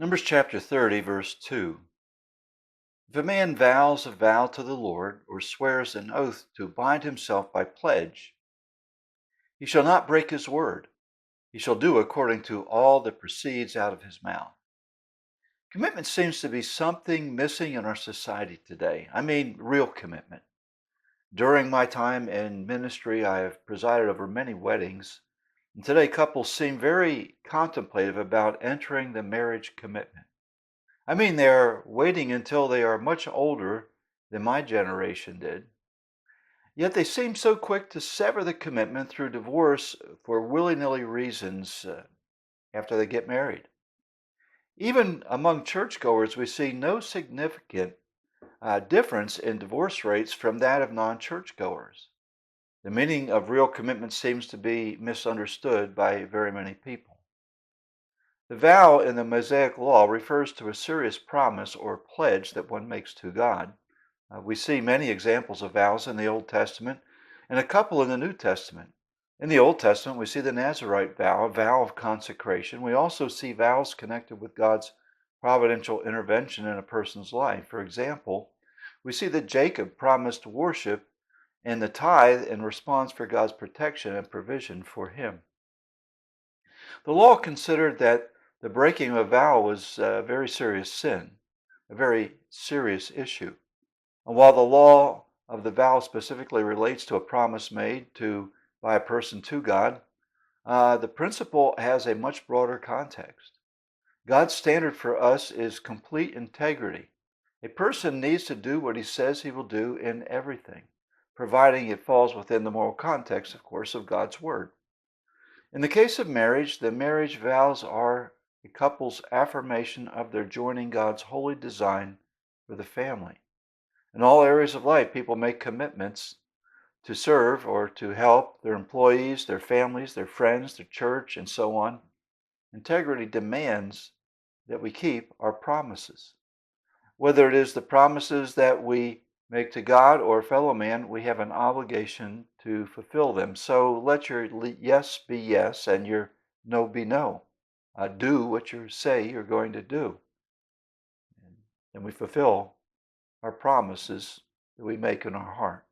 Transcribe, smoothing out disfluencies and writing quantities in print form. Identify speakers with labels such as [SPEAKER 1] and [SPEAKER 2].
[SPEAKER 1] Numbers chapter 30, verse 2. If a man vows a vow to the Lord, or swears an oath to bind himself by pledge, he shall not break his word. He shall do according to all that proceeds out of his mouth. Commitment seems to be something missing in our society today. I mean, real commitment. During my time in ministry, I have presided over many weddings, and today couples seem very contemplative about entering the marriage commitment. I mean, they're waiting until they are much older than my generation did. Yet they seem so quick to sever the commitment through divorce for willy-nilly reasons after they get married. Even among churchgoers, we see no significant difference in divorce rates from that of non-churchgoers. The meaning of real commitment seems to be misunderstood by very many people. The vow in the Mosaic Law refers to a serious promise or pledge that one makes to God. We see many examples of vows in the Old Testament and a couple in the New Testament. In the Old Testament, we see the Nazirite vow, a vow of consecration. We also see vows connected with God's providential intervention in a person's life. For example, we see that Jacob promised worship and the tithe in response for God's protection and provision for him. The law considered that the breaking of a vow was a very serious sin, a very serious issue. And while the law of the vow specifically relates to a promise made by a person to God, the principle has a much broader context. God's standard for us is complete integrity. A person needs to do what he says he will do in everything, providing it falls within the moral context, of course, of God's Word. In the case of marriage, the marriage vows are a couple's affirmation of their joining God's holy design for the family. In all areas of life, people make commitments to serve or to help their employees, their families, their friends, their church, and so on. Integrity demands that we keep our promises. Whether it is the promises that we make to God or a fellow man, we have an obligation to fulfill them. So let your yes be yes and your no be no. Do what you say you're going to do. And we fulfill our promises that we make in our heart.